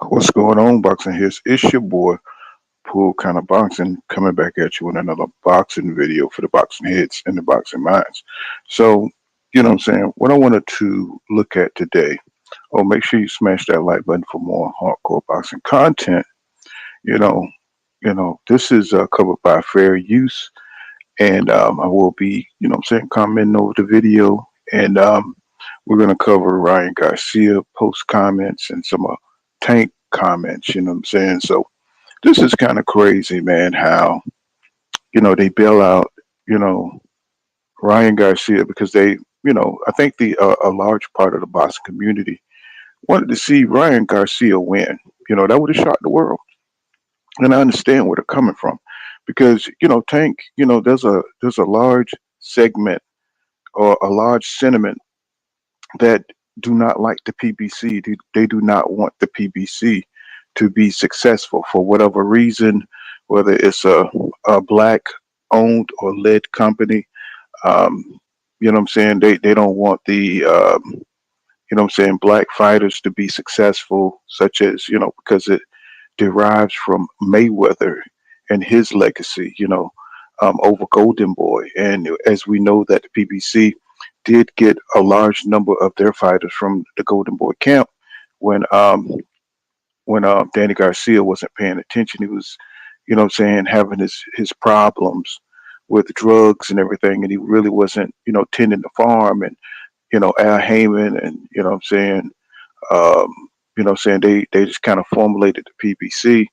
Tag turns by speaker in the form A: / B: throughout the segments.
A: What's going on, boxing heads? It's your boy, Pool Kind of Boxing, coming back at you with another boxing video for the boxing heads and the boxing minds. So, what I'm saying? What I wanted to look at today, make sure you smash that like button for more hardcore boxing content. You know, this is covered by fair use, and I will be, commenting over the video, and we're going to cover Ryan Garcia post comments and some Tank comments. You know what I'm saying? So this is kind of crazy, man. How they bail out, you know, Ryan Garcia because I think the a large part of the boxing community wanted to see Ryan Garcia win. That would have shocked the world, and I understand where they're coming from because Tank, there's a large segment or a large sentiment that do not like the PBC. They do not want the PBC to be successful for whatever reason, whether it's a black owned or led company. Um, you know what I'm saying? They don't want the black fighters to be successful, such as because it derives from Mayweather and his legacy. Over Golden Boy, and as we know that the PBC did get a large number of their fighters from the Golden Boy camp when Danny Garcia wasn't paying attention. He was, having his problems with drugs and everything, and he really wasn't, tending the farm. And Al Heyman and um, they just kind of formulated the PBC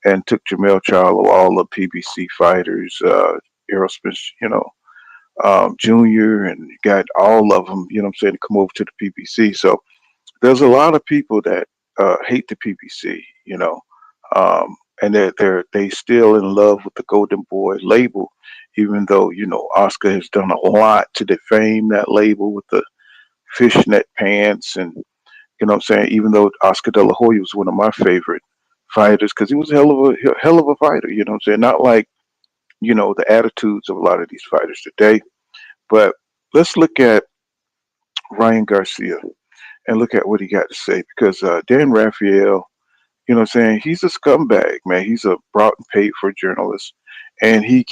A: and took Jamel Charlo, all the PBC fighters, Aerosmith, Junior, and got all of them, to come over to the PBC. So there's a lot of people that hate the PBC, and they still in love with the Golden Boy label, even though Oscar has done a lot to defame that label with the fishnet pants, and even though Oscar De La Hoya was one of my favorite fighters because he was a hell of a fighter, not like the attitudes of a lot of these fighters today. But let's look at Ryan Garcia and look at what he got to say because Dan Rafeal, he's a scumbag, man. He's a brought and paid for journalist, and he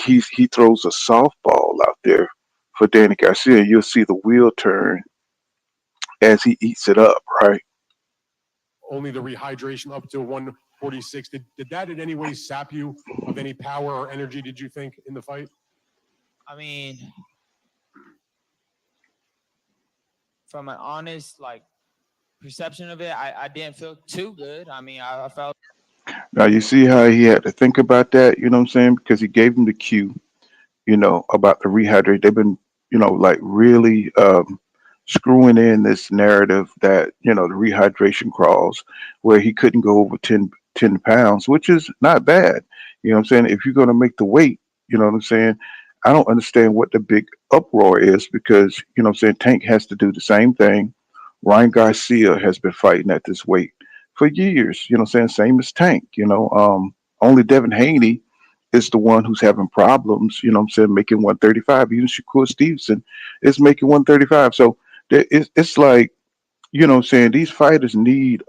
A: throws a softball out there for Danny Garcia. You'll see the wheel turn as he eats it up, right?
B: Only the rehydration up to 146. Did that in any way sap you of any power or energy, did you think, in the fight?
C: I mean, from an honest perception of it, I didn't feel too good. I mean, I felt.
A: Now you see how he had to think about that, because he gave him the cue, about the rehydrate. They've been, really screwing in this narrative that, the rehydration crawls where he couldn't go over 10 pounds, which is not bad. If you're going to make the weight, I don't understand what the big uproar is because, Tank has to do the same thing. Ryan Garcia has been fighting at this weight for years, same as Tank, only Devin Haney is the one who's having problems, making 135. Even Shakur Stevenson is making 135. So it's like, these fighters need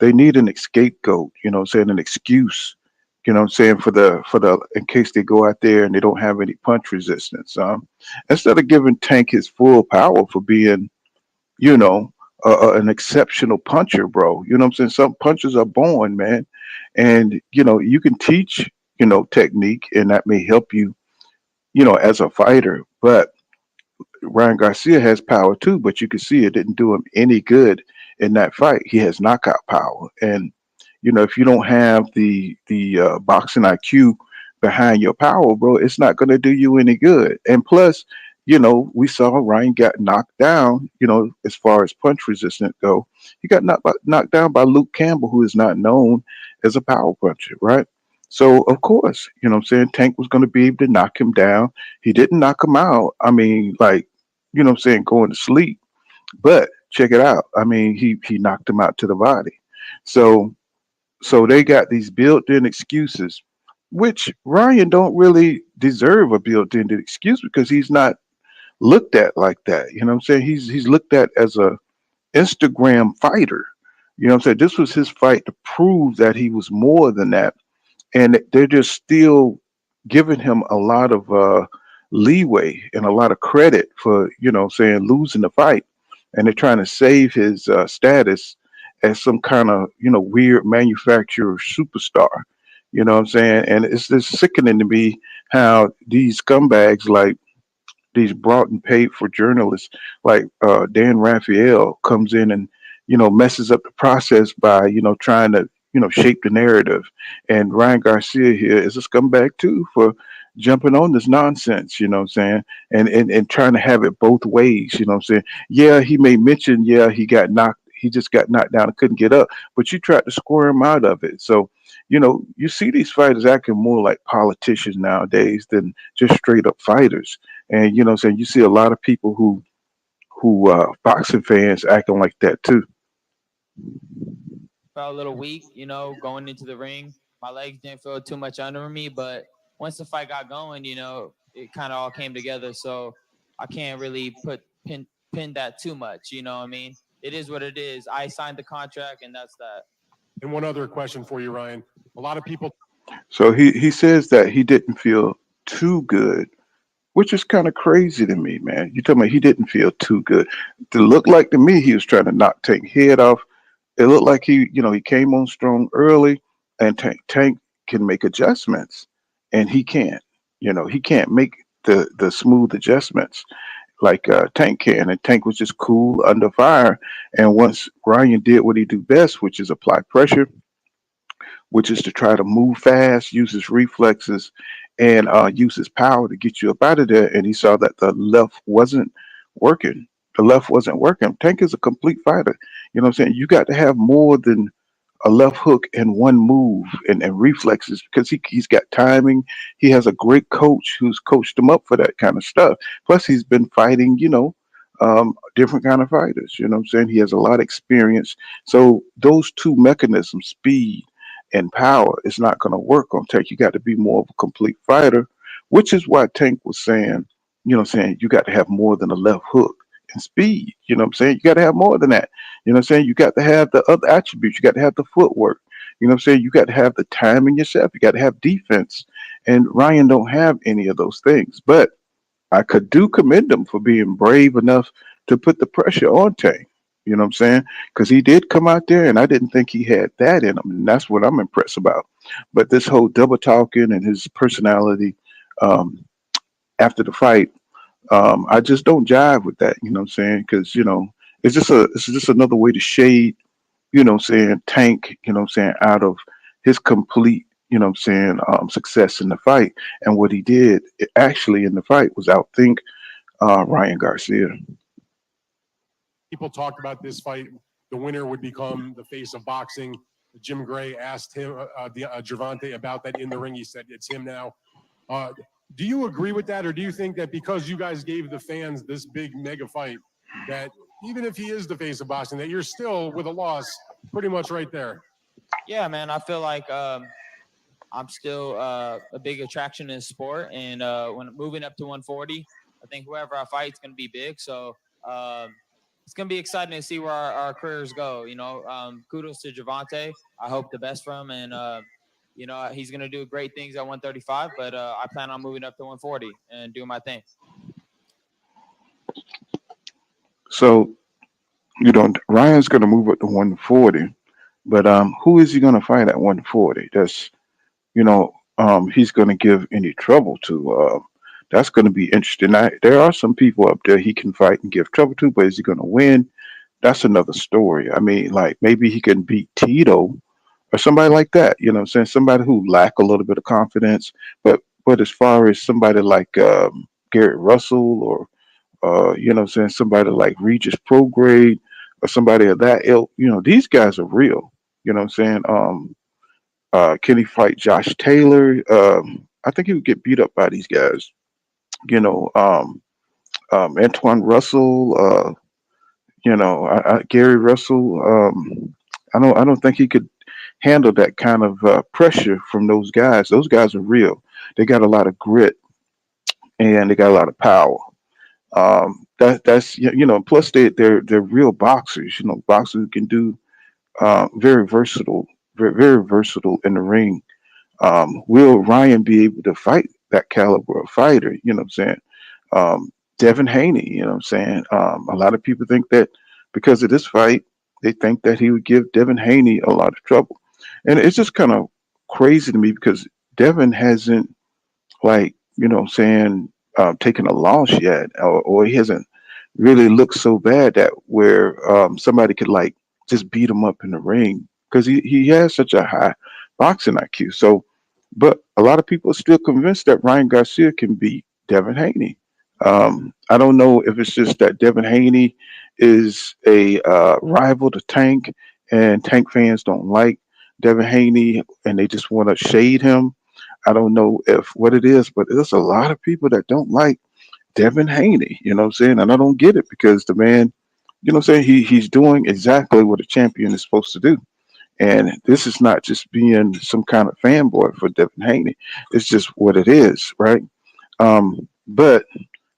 A: they need an scapegoat, an excuse, for the in case they go out there and they don't have any punch resistance. Instead of giving Tank his full power for being, an exceptional puncher, bro. Some punchers are born, man, and you can teach, technique, and that may help you, as a fighter. But Ryan Garcia has power too, but you can see it didn't do him any good in that fight. He has knockout power, and if you don't have the boxing IQ behind your power, bro, it's not going to do you any good. And plus, we saw Ryan got knocked down. As far as punch resistant go, he got knocked down by Luke Campbell, who is not known as a power puncher, right? So of course, Tank was going to be able to knock him down. He didn't knock him out. I mean, like, going to sleep. But check it out. I mean, he knocked him out to the body. So they got these built-in excuses, which Ryan don't really deserve a built-in excuse because he's not looked at like that. He's looked at as a Instagram fighter. You know what I'm saying? This was his fight to prove that he was more than that, and they're just still giving him a lot of leeway and a lot of credit for saying losing the fight, and they're trying to save his status as some kind of weird manufacturer superstar. You know what I'm saying? And it's just sickening to me how these scumbags like these brought and paid for journalists like Dan Rafeal comes in and messes up the process by trying to shape the narrative. And Ryan Garcia here is a scumbag too for jumping on this nonsense. You know what I'm saying? And trying to have it both ways. You know what I'm saying? Yeah, he may mention he got knocked. He just got knocked down and couldn't get up, but you tried to square him out of it. So, you see these fighters acting more like politicians nowadays than just straight up fighters. And saying you see a lot of people who boxing fans acting like that too.
C: Felt a little weak, going into the ring. My legs didn't feel too much under me, but once the fight got going, it kind of all came together. So I can't really pin that too much. You know what I mean? It is what it is. I signed the contract, and that's that.
B: And one other question for you, Ryan. A lot of people
A: So he says that he didn't feel too good, which is kind of crazy to me, man. You tell me he didn't feel too good. It looked like to me he was trying to knock Tank head off. It looked like he came on strong early, and Tank can make adjustments, and he can't. He can't make the smooth adjustments like Tank can, and Tank was just cool under fire. And once Ryan did what he do best, which is apply pressure, which is to try to move fast, use his reflexes, and use his power to get you up out of there. And he saw that the left wasn't working. The left wasn't working. Tank is a complete fighter. You know what I'm saying? You got to have more than a left hook and one move and reflexes because he's got timing. He has a great coach who's coached him up for that kind of stuff. Plus, he's been fighting, different kind of fighters. You know what I'm saying? He has a lot of experience. So those two mechanisms, speed and power, is not going to work on Tank. You got to be more of a complete fighter, which is why Tank was saying, you got to have more than a left hook and speed. You know what I'm saying? You got to have more than that. You know what I'm saying? You got to have the other attributes. You got to have the footwork. You know what I'm saying? You got to have the time in yourself. You got to have defense. And Ryan don't have any of those things. But I could do commend him for being brave enough to put the pressure on Tank. You know what I'm saying? Because he did come out there, and I didn't think he had that in him, and that's what I'm impressed about. But this whole double talking and his personality um, after the fight, I just don't jive with that. You know what I'm saying? Because it's just another way to shade. Saying Tank. Saying out of his complete. Saying success in the fight, and what he did actually in the fight was outthink Ryan Garcia.
B: people talked about this fight. The winner would become the face of boxing. Jim Gray asked him, Gervonta, about that in the ring. He said, it's him now. Uh, do you agree with that? Or do you think that because you guys gave the fans this big mega fight, that even if he is the face of boxing, that you're still with a loss pretty much right there?
C: Yeah, man. I feel like I'm still a big attraction in sport, and when moving up to 140, I think whoever I fight is going to be big. So it's going to be exciting to see where our careers go. Kudos to Javante. I hope the best for him, and he's going to do great things at 135. But I plan on moving up to 140 and doing my thing.
A: So Ryan's going to move up to 140, but who is he going to fight at 140? That's he's going to give any trouble to. That's going to be interesting. There are some people up there he can fight and give trouble to, but is he going to win? That's another story. I mean, like maybe he can beat Tito or somebody like that. You know what I'm saying? Somebody who lack a little bit of confidence. But as far as somebody like Garrett Russell or what I'm saying, somebody like Regis Prograde or somebody of that ilk, these guys are real. You know what I'm saying? Can he fight Josh Taylor? I think he would get beat up by these guys. You know, Antoine Russell. Gary Russell. I don't think he could handle that kind of pressure from those guys. Those guys are real. They got a lot of grit and they got a lot of power. That's Plus they're real boxers. Boxers who can do very versatile, very versatile in the ring. Will Ryan be able to fight that caliber of fighter? You know what I'm saying? Devin Haney, you know what I'm saying? A lot of people think that because of this fight, they think that he would give Devin Haney a lot of trouble. And it's just kind of crazy to me because Devin hasn't, like, you know what I'm saying, taken a loss yet, or he hasn't really looked so bad that where somebody could, like, just beat him up in the ring because he has such a high boxing IQ. So, but a lot of people are still convinced that Ryan Garcia can beat Devin Haney. I don't know if it's just that Devin Haney is a rival to Tank, and Tank fans don't like Devin Haney, and they just want to shade him. I don't know if what it is, but there's a lot of people that don't like Devin Haney. You know what I'm saying? And I don't get it because the man, you know what I'm saying, he's doing exactly what a champion is supposed to do. And this is not just being some kind of fanboy for Devin Haney. It's just what it is, right? But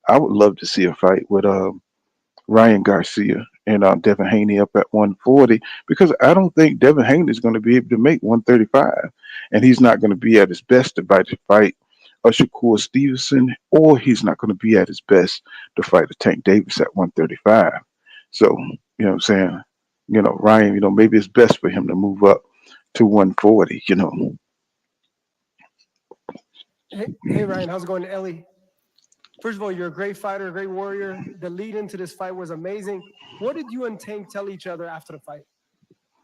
A: I would love to see a fight with Ryan Garcia and Devin Haney up at 140 because I don't think Devin Haney is going to be able to make 135, and he's not going to be at his best to fight a Shakur Stevenson, or he's not going to be at his best to fight a Tank Davis at 135. So you know what I'm saying? You know, Ryan, you know, maybe it's best for him to move up to 140. You know.
D: Hey, Ryan, how's it going, Ellie? First of all, you're a great fighter, a great warrior. The lead into this fight was amazing. What did you and Tank tell each other after the fight?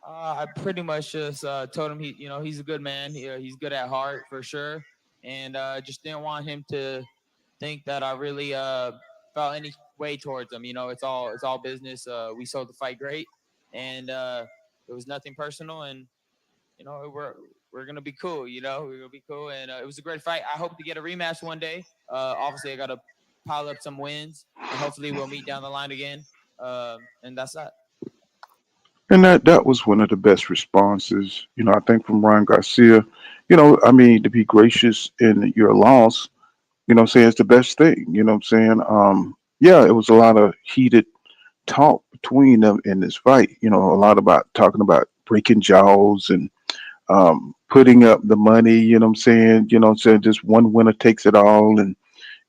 C: I pretty much just told him he's a good man. He's good at heart for sure, and just didn't want him to think that I really felt any way towards him. It's all business. We sold the fight great, and it was nothing personal, and we're gonna be cool. We're gonna be cool, and it was a great fight. I hope to get a rematch one day. Obviously, I gotta pile up some wins, and hopefully we'll meet down the line again. And that's that.
A: And that was one of the best responses, you know, I think from Ryan Garcia. You know, I mean, to be gracious in your loss, you know what I'm saying, it's the best thing. You know what I'm saying? Yeah, it was a lot of heated talk between them in this fight. You know, a lot about talking about breaking jaws and putting up the money, you know what I'm saying? You know what I'm saying? Just one winner takes it all. And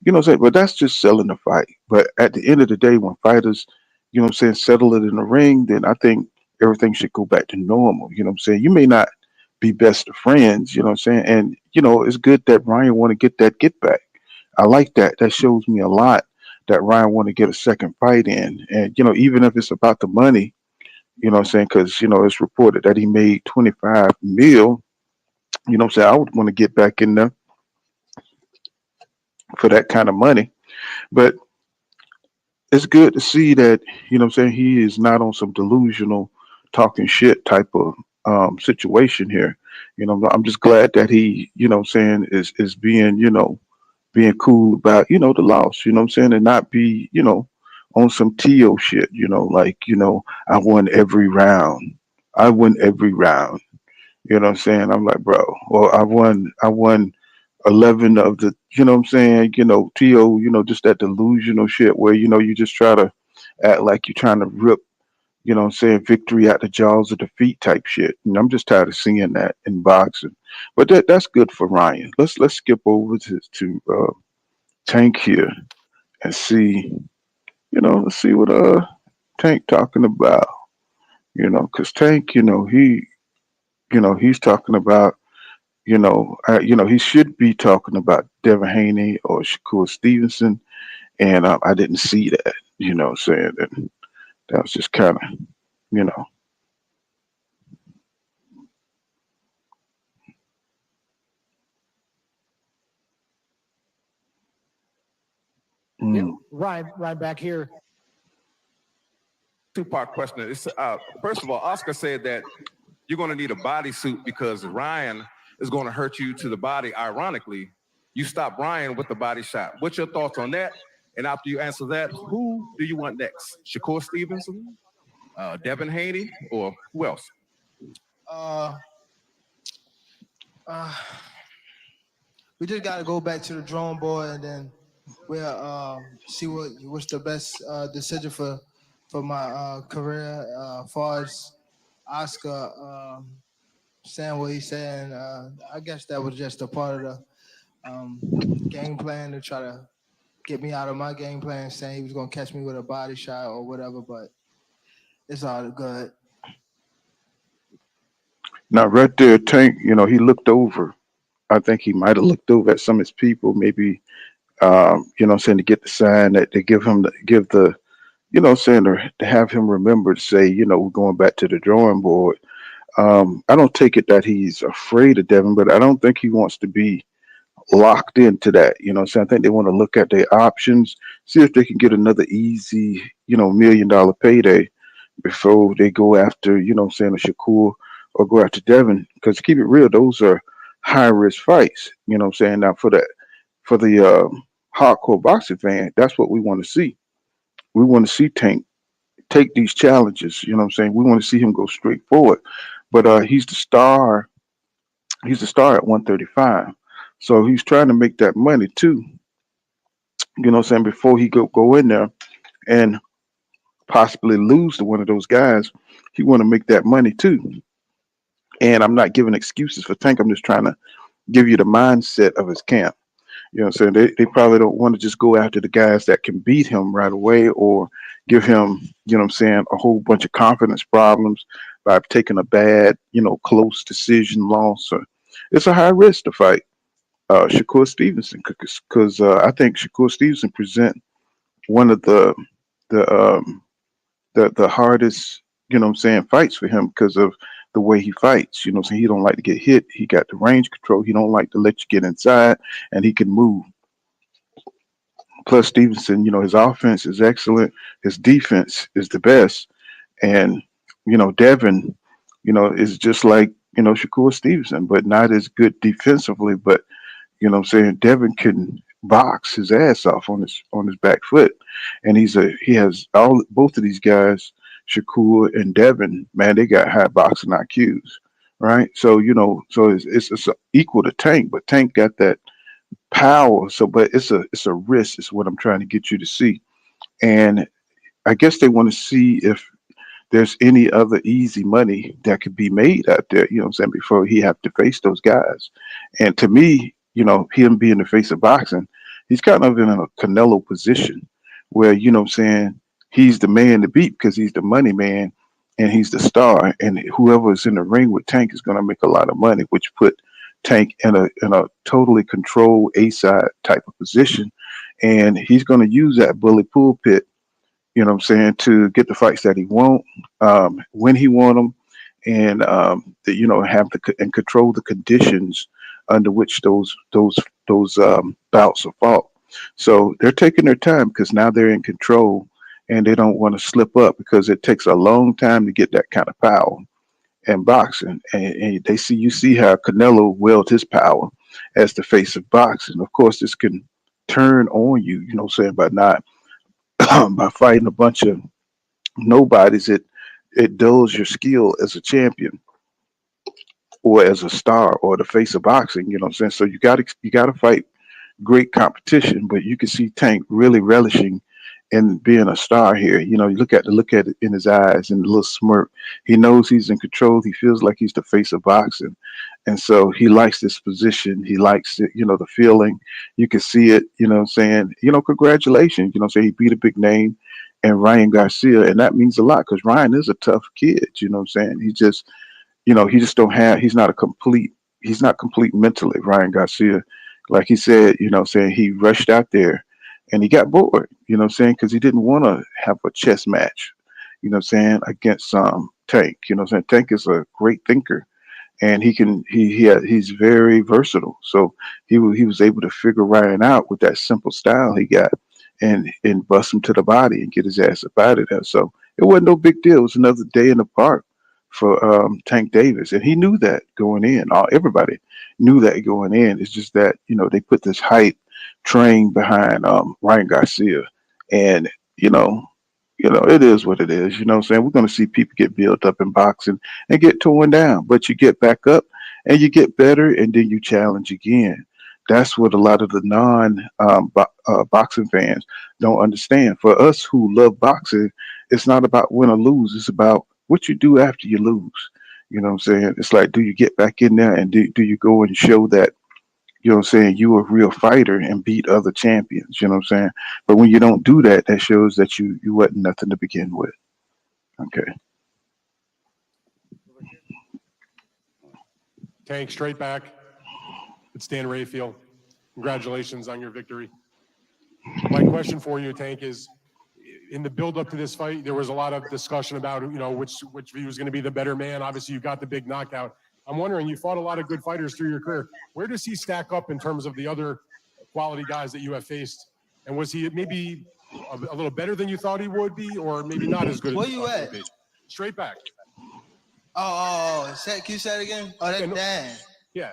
A: you know what I'm saying? But that's just selling the fight. But at the end of the day, when fighters, you know what I'm saying, settle it in the ring, then I think everything should go back to normal. You know what I'm saying? You may not be best of friends, you know what I'm saying? And, you know, it's good that Ryan want to get that get back. I like that. That shows me a lot that Ryan want to get a second fight in. And, you know, even if it's about the money, you know what I'm saying? Because, you know, it's reported that he made 25 mil. You know what I'm saying? I would want to get back in there for that kind of money. But it's good to see that, you know what I'm saying, he is not on some delusional talking shit type of situation here. You know, I'm just glad that he, you know what I'm saying, is being, you know, being cool about, you know, the loss, you know what I'm saying, and not be, you know, on some Tio shit, you know, like, you know, I won every round. I win every round. You know what I'm saying? I'm like, bro, well, I won 11 of the, you know what I'm saying, you know, T.O., you know, just that delusional shit where, you know, you just try to act like you're trying to rip, you know what I'm saying, victory out the jaws of defeat type shit. And I'm just tired of seeing that in boxing. But that's good for Ryan. Let's skip over to Tank here and see, you know, let's see what Tank talking about, you know, because Tank, you know, he's talking about, you know, he should be talking about Devin Haney or Shakur Stevenson, and I didn't see that. You know, what I'm saying, and that was just kind of, you know,
D: Yeah,
A: mm,
D: Ryan, back here.
E: Two-part question. First of all, Oscar said that you're going to need a bodysuit because Ryan is going to hurt you to the body. Ironically, you stop Ryan with the body shot. What's your thoughts on that? And after you answer that, who do you want next? Shakur Stevenson, Devin Haney, or who else?
F: Uh, uh, we just got to go back to the drawing board and then we'll see what's the best decision for my career. Far as Oscar saying what he's saying. I guess that was just a part of the game plan to try to get me out of my game plan, saying he was gonna catch me with a body shot or whatever. But it's all good.
A: Now, right there, Tank, he looked over. I think he might have looked over at some of his people, maybe, saying to get the sign that they give him, give the, saying to have him remember to say, we're going back to the drawing board. I don't take it that he's afraid of Devin, but I don't think he wants to be locked into that. So I think they want to look at their options, see if they can get another easy, $1 million payday before they go after, a Shakur or go after Devin. Because to keep it real, those are high risk fights. Now for the hardcore boxing fan, that's what we want to see. We want to see Tank take these challenges. We want to see him go straight forward. But he's the star at 135. So he's trying to make that money too, before he go in there and possibly lose to one of those guys. He want to make that money too. And I'm not giving excuses for Tank. I'm just trying to give you the mindset of his camp. They probably don't want to just go after the guys that can beat him right away or give him, a whole bunch of confidence problems by taking a bad, close decision loss. Or it's a high risk to fight Shakur Stevenson because I think Shakur Stevenson present one of the the hardest, fights for him because of the way he fights. He don't like to get hit. He got the range control. He don't like to let you get inside, and he can move. Plus, Stevenson, his offense is excellent. His defense is the best, and Devin, is just like Shakur Stevenson, but not as good defensively. But Devin can box his ass off on his back foot, and he has all both of these guys, Shakur and Devin. Man, they got high boxing IQs, right? So it's equal to Tank, but Tank got that power. So, but it's a risk. Is what I'm trying to get you to see, and I guess they want to see if there's any other easy money that could be made out there, before he have to face those guys. And to me, him being the face of boxing, he's kind of in a Canelo position where, he's the man to beat because he's the money man and he's the star. And whoever is in the ring with Tank is going to make a lot of money, which put Tank in a totally controlled A side type of position. And he's going to use that bully pulpit, to get the fights that he want, when he want them, and have and control the conditions under which those bouts are fought. So they're taking their time because now they're in control, and they don't want to slip up because it takes a long time to get that kind of power in boxing. And you see how Canelo wield his power as the face of boxing. Of course, this can turn on you, by not by fighting a bunch of nobodies. It dulls your skill as a champion or as a star or the face of boxing. So you got to fight great competition, but you can see Tank really relishing in being a star here. You look at it in his eyes and the little smirk. He knows he's in control. He feels like he's the face of boxing. And so he likes this position. He likes it, the feeling. You can see it, congratulations. He beat a big name and Ryan Garcia. And that means a lot because Ryan is a tough kid. He just don't have, he's not complete mentally, Ryan Garcia. Like he said, he rushed out there and he got bored, because he didn't want to have a chess match, against Tank. Tank is a great thinker and he's very versatile. So he was able to figure Ryan out with that simple style he got and bust him to the body and get his ass up out of there. So it wasn't no big deal. It was another day in the park for Tank Davis, and he knew that going in. Everybody knew that going in. It's just that they put this hype train behind Ryan Garcia, and it is what it is. We're going to see people get built up in boxing and get torn down, but you get back up and you get better, and then you challenge again. That's what a lot of the boxing fans don't understand. For us who love boxing, it's not about win or lose. It's about what you do after you lose. You know what I'm saying? It's like, do you get back in there and do you go and show that, you know what I'm saying, you a real fighter and beat other champions, you know what I'm saying? But when you don't do that, that shows that you wasn't nothing to begin with. Okay.
B: Tank, straight back. It's Dan Rafeal. Congratulations on your victory. My question for you, Tank, is in the build up to this fight, there was a lot of discussion about, which of you was going to be the better man. Obviously, you got the big knockout. I'm wondering, you fought a lot of good fighters through your career. Where does he stack up in terms of the other quality guys that you have faced? And was he maybe a little better than you thought he would be, or maybe not as good
F: Where
B: as you
F: you
B: thought he
F: at?
B: would be? Straight back.
F: Can you say it again? Oh, that's Dan.
B: Yeah.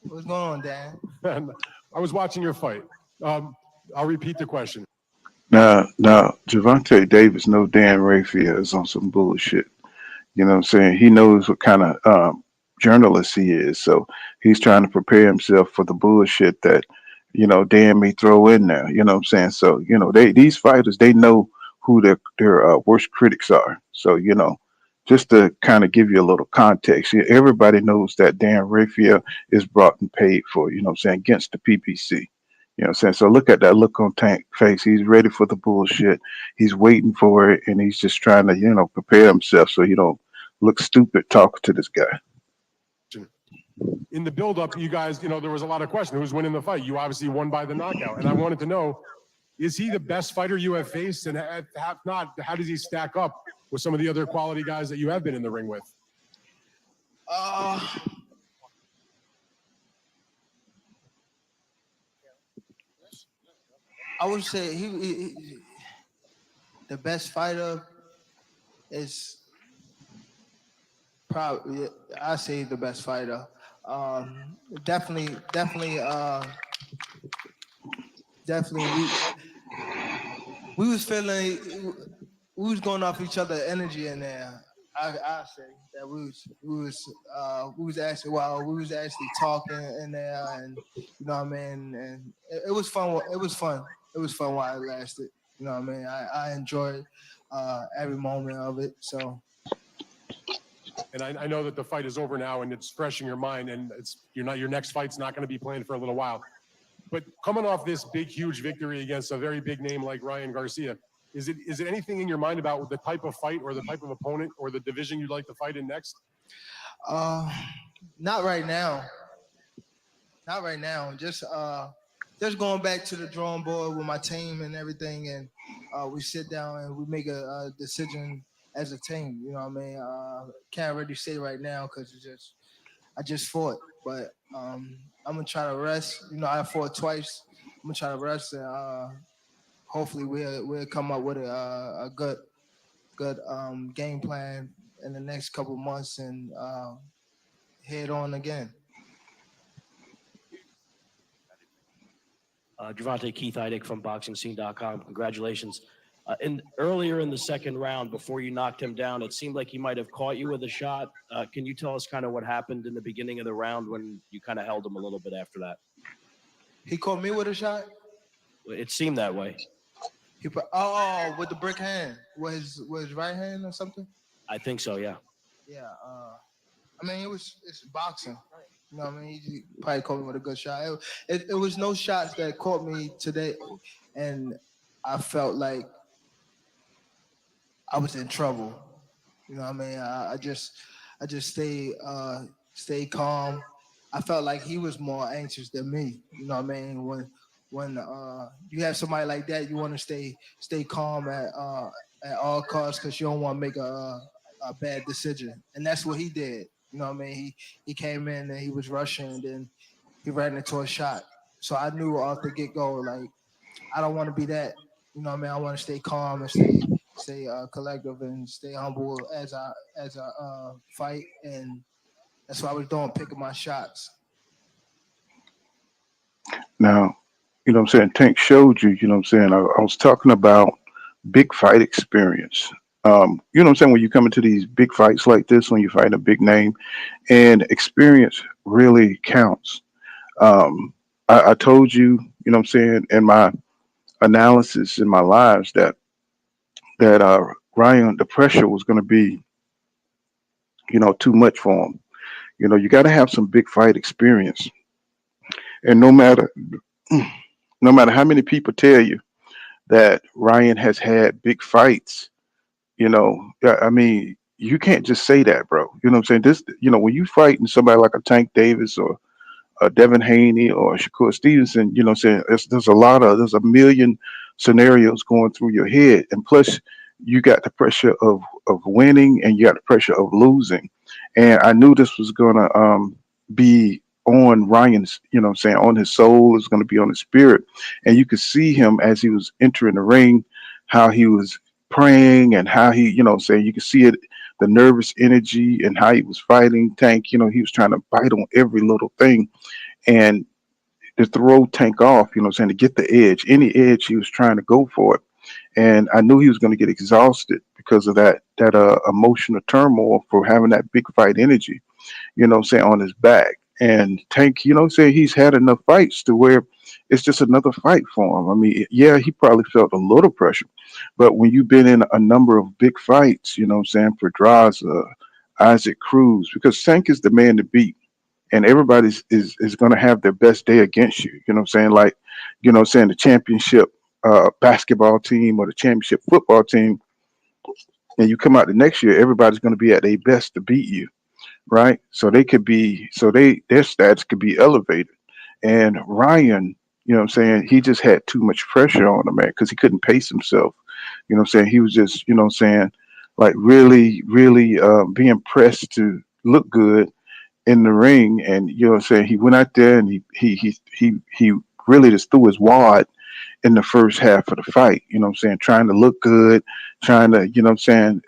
F: What's going on, Dan?
B: I was watching your fight. I'll repeat the question.
A: Now, Javante Davis, no Dan Rafeal is on some bullshit. You know what I'm saying? He knows what kind of journalist he is. So he's trying to prepare himself for the bullshit that, Dan may throw in there. You know what I'm saying? So, these fighters, they know who their worst critics are. So, just to kind of give you a little context, everybody knows that Dan Rafeal is brought and paid for, you know what I'm saying, against the PPC. You know what I'm saying? So look at that look on Tank face. He's ready for the bullshit. He's waiting for it, and he's just trying to, prepare himself so he don't look stupid talking to this guy.
B: In the build-up, you guys, there was a lot of question. Who's winning the fight? You obviously won by the knockout. And I wanted to know, is he the best fighter you have faced? And if not, how does he stack up with some of the other quality guys that you have been in the ring with?
F: I would say he the best fighter is probably, I say the best fighter. Definitely. We was feeling, we was going off each other energy in there. I say that we was actually, we was actually talking in there, and you know what I mean, and it was fun. It was fun. It was fun while it lasted. You know what I mean. I enjoyed every moment of it. So.
B: And I know that the fight is over now, and it's fresh in your mind, and your next fight's not going to be planned for a little while. But coming off this big, huge victory against a very big name like Ryan Garcia, is it anything in your mind about the type of fight or the type of opponent or the division you'd like to fight in next?
F: Not right now. Not right now. Just going back to the drawing board with my team and everything, and we sit down and we make a decision as a team. You know what I mean? Can't really say right now because I just fought, but I'm gonna try to rest. I fought twice. I'm gonna try to rest, and hopefully we'll come up with a good game plan in the next couple months and head on again.
G: Javante Keith Eidick from boxingscene.com. Congratulations. Earlier in the second round, before you knocked him down, it seemed like he might have caught you with a shot. Can you tell us kind of what happened in the beginning of the round when you kind of held him a little bit after that?
F: He caught me with a shot?
G: It seemed that way.
F: He put, with the brick hand. Was his right hand or something?
G: I think so, yeah.
F: Yeah. I mean, it's boxing. You know what I mean? He probably caught me with a good shot. It was no shots that caught me today, and I felt like I was in trouble. You know what I mean? I just stay calm. I felt like he was more anxious than me. You know what I mean? When you have somebody like that, you want to stay calm at all costs because you don't want to make a bad decision. And that's what he did. You know what I mean? He came in and he was rushing, and then he ran into a shot. So I knew off the get-go, like, I don't want to be that. You know what I mean? I want to stay calm and stay collective and stay humble as I fight, and that's what I was doing, picking my shots.
A: Now, you know what I'm saying, Tank showed you, you know what I'm saying, I was talking about big fight experience. You know what I'm saying, when you come into these big fights like this, when you fight a big name, and experience really counts. I told you, you know what I'm saying, in my analysis in my lives that Ryan, the pressure was going to be too much for him. You got to have some big fight experience. And no matter how many people tell you that Ryan has had big fights, I mean, you can't just say that, bro. You know what I'm saying? When you fighting somebody like a Tank Davis or Devin Haney or Shakur Stevenson, what I'm saying, there's a million scenarios going through your head, and plus you got the pressure of winning and you got the pressure of losing, and I knew this was gonna be on Ryan's, what I'm saying, on his soul, it's gonna be on his spirit, and you could see him as he was entering the ring, how he was praying and how he, what I'm saying, you could see it, the nervous energy and how he was fighting Tank. He was trying to bite on every little thing and to throw Tank off, what I'm saying, to get the edge, any edge he was trying to go for it. And I knew he was going to get exhausted because of that emotional turmoil for having that big fight energy, what I'm saying, on his back. And Tank, what I'm saying, he's had enough fights to where it's just another fight for him. I mean, yeah, he probably felt a little pressure, but when you've been in a number of big fights, what I'm saying, Pedraza, Isaac Cruz, because Tank is the man to beat, and everybody's is going to have their best day against you. You know what I'm saying? Like, what I'm saying, the championship basketball team or the championship football team, and you come out the next year, everybody's going to be at their best to beat you, right? So their stats could be elevated. And Ryan, what I'm saying, he just had too much pressure on him, man, because he couldn't pace himself. What I'm saying, he was just, what I'm saying, like really, really being pressed to look good in the ring, and what I'm saying, he went out there and he really just threw his wad in the first half of the fight. What I'm saying, trying to look good, trying to, what I'm saying,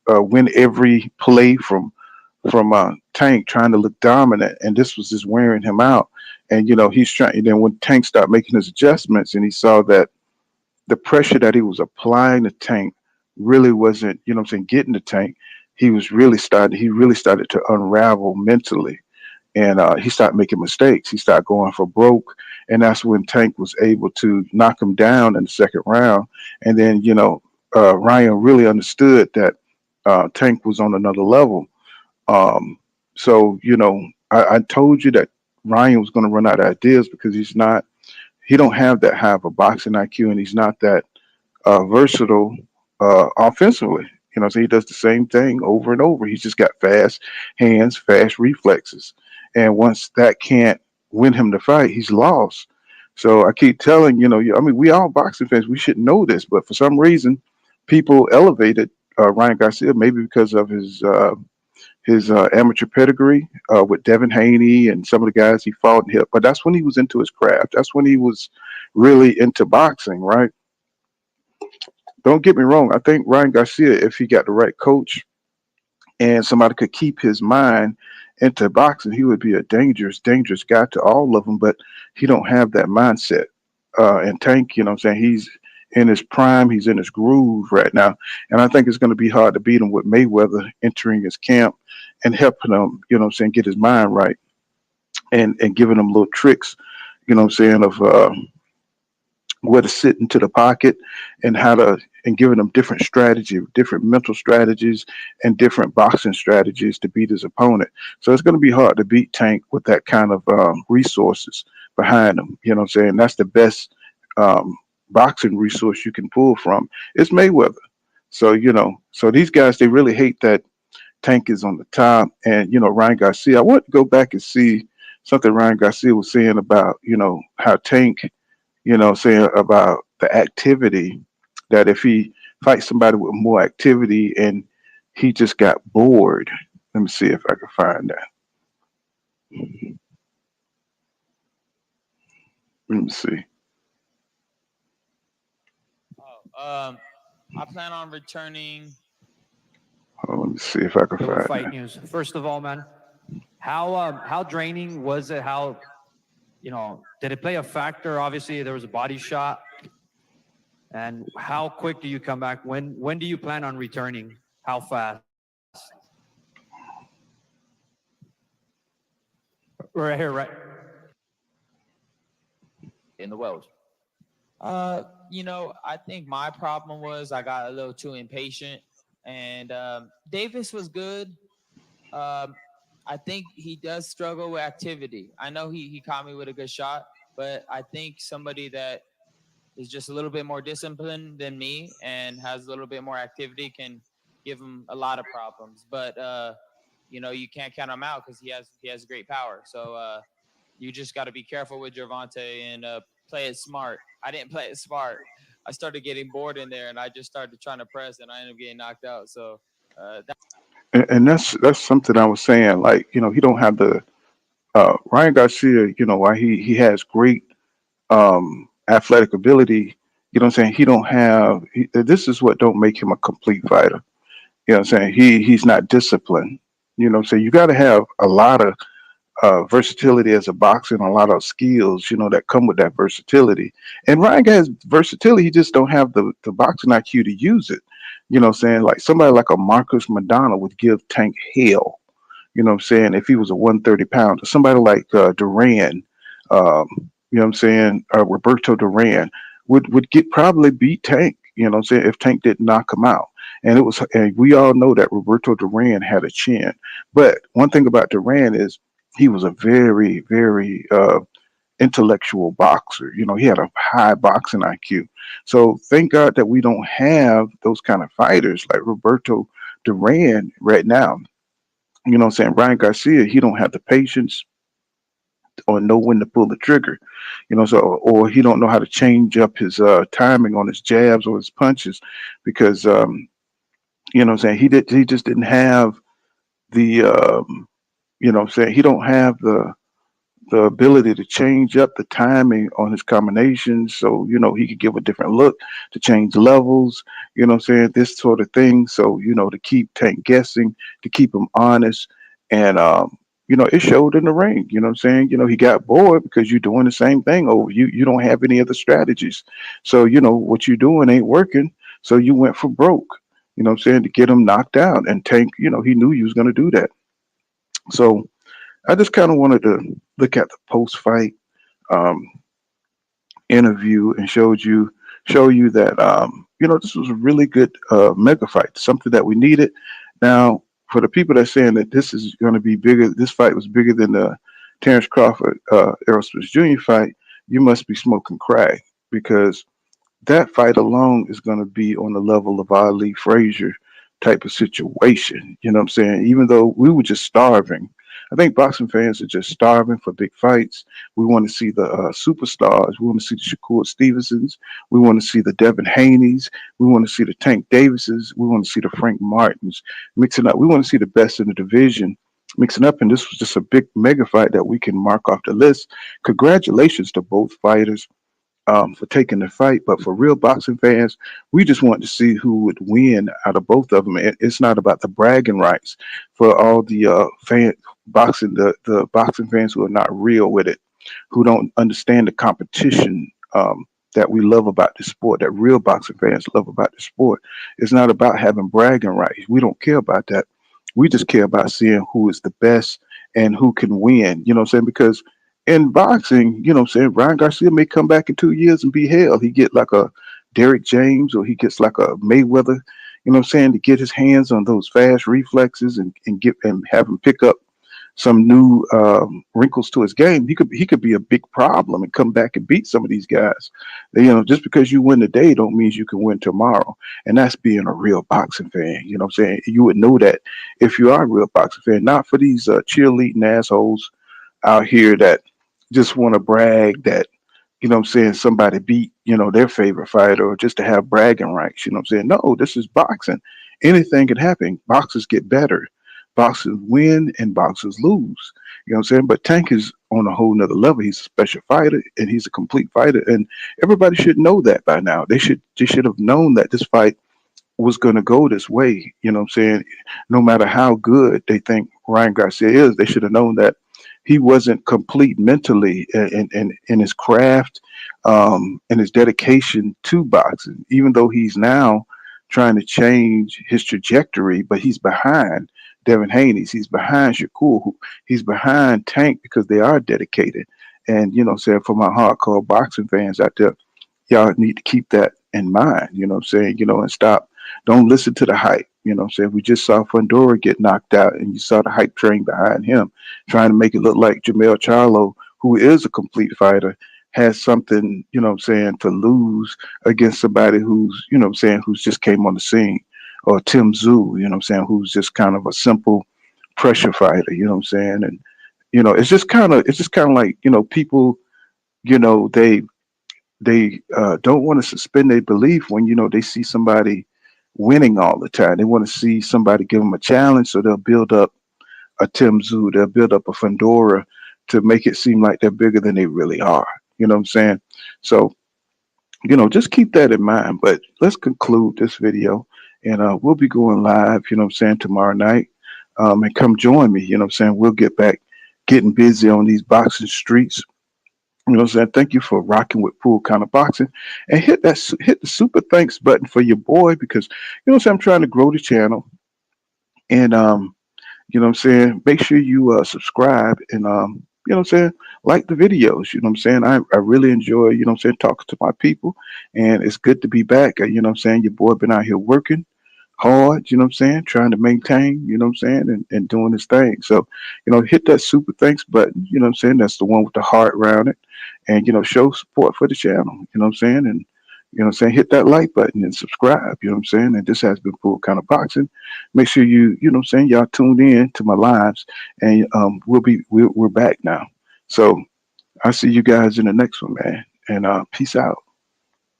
A: win every play from Tank, trying to look dominant, and this was just wearing him out. And he's trying. And then when Tank started making his adjustments, and he saw that the pressure that he was applying to Tank really wasn't, what I'm saying, getting the Tank. He really started to unravel mentally, and he started making mistakes. He started going for broke, and that's when Tank was able to knock him down in the second round. And then Ryan really understood that Tank was on another level. Um, so I told you that Ryan was going to run out of ideas because he don't have that high of a boxing IQ, and he's not that versatile offensively. So he does the same thing over and over. He's just got fast hands, fast reflexes, and once that can't win him the fight, he's lost. So I keep telling I mean, we all boxing fans, we should know this, but for some reason, people elevated Ryan Garcia, maybe because of his amateur pedigree with Devin Haney and some of the guys he fought and hit. But that's when he was into his craft. That's when he was really into boxing, right? Don't get me wrong. I think Ryan Garcia, if he got the right coach and somebody could keep his mind into boxing, he would be a dangerous, dangerous guy to all of them. But he don't have that mindset. And Tank, what I'm saying, he's in his prime. He's in his groove right now. And I think it's going to be hard to beat him with Mayweather entering his camp and helping him, what I'm saying, get his mind right, and giving him little tricks, what I'm saying, of where to sit into the pocket and and giving him different strategy, different mental strategies and different boxing strategies to beat his opponent. So it's going to be hard to beat Tank with that kind of resources behind him. You know what I'm saying? That's the best boxing resource you can pull from. It's Mayweather. So, so these guys, they really hate that Tank is on the top. And, Ryan Garcia, I want to go back and see something Ryan Garcia was saying about, how Tank, saying about the activity, that if he fights somebody with more activity and he just got bored. Let me see if I can find that. Let me see.
C: I plan on returning.
A: Let me see if I can
H: Go
A: find
H: Fight
A: that.
H: News. First of all, man, how draining was it? How did it play a factor? Obviously, there was a body shot. And how quick do you come back? When do you plan on returning? How fast? Right here, right.
C: In the world. I think my problem was I got a little too impatient, and Davis was good, I think he does struggle with activity. I know he caught me with a good shot, but I think somebody that is just a little bit more disciplined than me and has a little bit more activity can give him a lot of problems. But you can't count him out because he has great power. So you just got to be careful with Gervonta and play it smart. I didn't play it smart. I started getting bored in there, and I just started trying to press, and I ended up getting knocked out. So
A: And that's something I was saying. Like, he don't have the Ryan Garcia. Why he has great athletic ability. I'm saying? He don't have. This is what don't make him a complete fighter. I'm saying? He's not disciplined. So you got to have a lot of versatility as a boxer and a lot of skills, that come with that versatility. And Ryan has versatility. He just don't have the boxing IQ to use it. Saying? Like somebody like a Marcus Madonna would give Tank hell. If he was a 130 pounder, somebody like Duran, Roberto Duran would get probably beat Tank, if Tank didn't knock him out. And we all know that Roberto Duran had a chin. But one thing about Duran is he was a very, very intellectual boxer. He had a high boxing IQ. So thank God that we don't have those kind of fighters like Roberto Duran right now. Ryan Garcia, he don't have the patience or know when to pull the trigger. Or he don't know how to change up his timing on his jabs or his punches because he just didn't have the he don't have the ability to change up the timing on his combinations so he could give a different look, to change levels, this sort of thing, so to keep Tank guessing, to keep him honest. And it showed in the ring. He got bored because you're doing the same thing over. You don't have any other strategies, so what you're doing ain't working, so you went for broke, to get him knocked out. And Tank, he knew you was going to do that. So I just kind of wanted to look at the post fight um, interview and show you that this was a really good mega fight, something that we needed. Now, for the people that saying that this is going to be bigger, this fight was bigger than the Terrence Crawford Errol Spence Jr. fight, you must be smoking crack, because that fight alone is going to be on the level of Ali Frazier type of situation. You know what I'm saying? Even though we were just starving. I think boxing fans are just starving for big fights. We want to see the superstars. We want to see the Shakur Stevensons. We want to see the Devin Haney's. We want to see the Tank Davises. We want to see the Frank Martins mixing up. We want to see the best in the division mixing up. And this was just a big mega fight that we can mark off the list. Congratulations to both fighters for taking the fight. But for real boxing fans, we just want to see who would win out of both of them. It's not about the bragging rights for all the the boxing fans who are not real with it, who don't understand the competition. That we love about the sport, that real boxing fans love about the sport. It's not about having bragging rights. We don't care about that. We just care about seeing who is the best and who can win. You know what I'm saying? Because in boxing, Ryan Garcia may come back in 2 years and be hell. He get like a Derek James, or he gets like a Mayweather, to get his hands on those fast reflexes and get and have him pick up some new wrinkles to his game. He could be a big problem and come back and beat some of these guys. Just because you win today don't mean you can win tomorrow. And that's being a real boxing fan. You know what I'm saying? You would know that if you are a real boxing fan, not for these cheerleading assholes out here that just want to brag that, somebody beat, their favorite fighter, or just to have bragging rights. You know what I'm saying? No, this is boxing. Anything can happen. Boxers get better. Boxers win and boxers lose. You know what I'm saying? But Tank is on a whole nother level. He's a special fighter and he's a complete fighter. And everybody should know that by now. They should have known that this fight was going to go this way. You know what I'm saying? No matter how good they think Ryan Garcia is, they should have known that he wasn't complete mentally in his craft and his dedication to boxing, even though he's now trying to change his trajectory, but he's behind Devin Haney's, he's behind Shakur, he's behind Tank, because they are dedicated. And, saying, for my hardcore boxing fans out there, y'all need to keep that in mind, and stop. Don't listen to the hype. You know what I'm saying? We just saw Fundora get knocked out, and you saw the hype train behind him, trying to make it look like Jamel Charlo, who is a complete fighter, has something, you know what I'm saying, to lose against somebody who's, you know what I'm saying, who's just came on the scene. Or Tim Zoo, you know what I'm saying, who's just kind of a simple pressure fighter, you know what I'm saying? And, you know, it's just kind of like, you know, people, you know, they don't want to suspend their belief when, you know, they see somebody winning all the time. They want to see somebody give them a challenge, so they'll build up a Tim Zoo, they'll build up a Fundora to make it seem like they're bigger than they really are. You know what I'm saying? So, you know, just keep that in mind. But let's conclude this video, and we'll be going live, you know what I'm saying, tomorrow night. And come join me, you know what I'm saying? We'll get back getting busy on these boxing streets. You know what I'm saying? Thank you for rocking with Pool Kind of Boxing, and hit the super thanks button for your boy, because you know what I'm saying, I'm trying to grow the channel, and you know what I'm saying, make sure you subscribe, and you know what I'm saying, like the videos. You know what I'm saying, I really enjoy, you know what I'm saying, talking to my people, and it's good to be back. You know what I'm saying, your boy been out here working hard, you know what I'm saying, trying to maintain, you know what I'm saying, and doing his thing. So, you know, hit that super thanks button, you know what I'm saying? That's the one with the heart around it. And, you know, show support for the channel, you know what I'm saying? And, you know what I'm saying, hit that like button and subscribe, you know what I'm saying? And this has been Full Kind of Boxing. Make sure you know what I'm saying, y'all tuned in to my lives, and we're back now. So I'll see you guys in the next one, man. And peace out.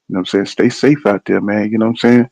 A: You know what I'm saying? Stay safe out there, man. You know what I'm saying?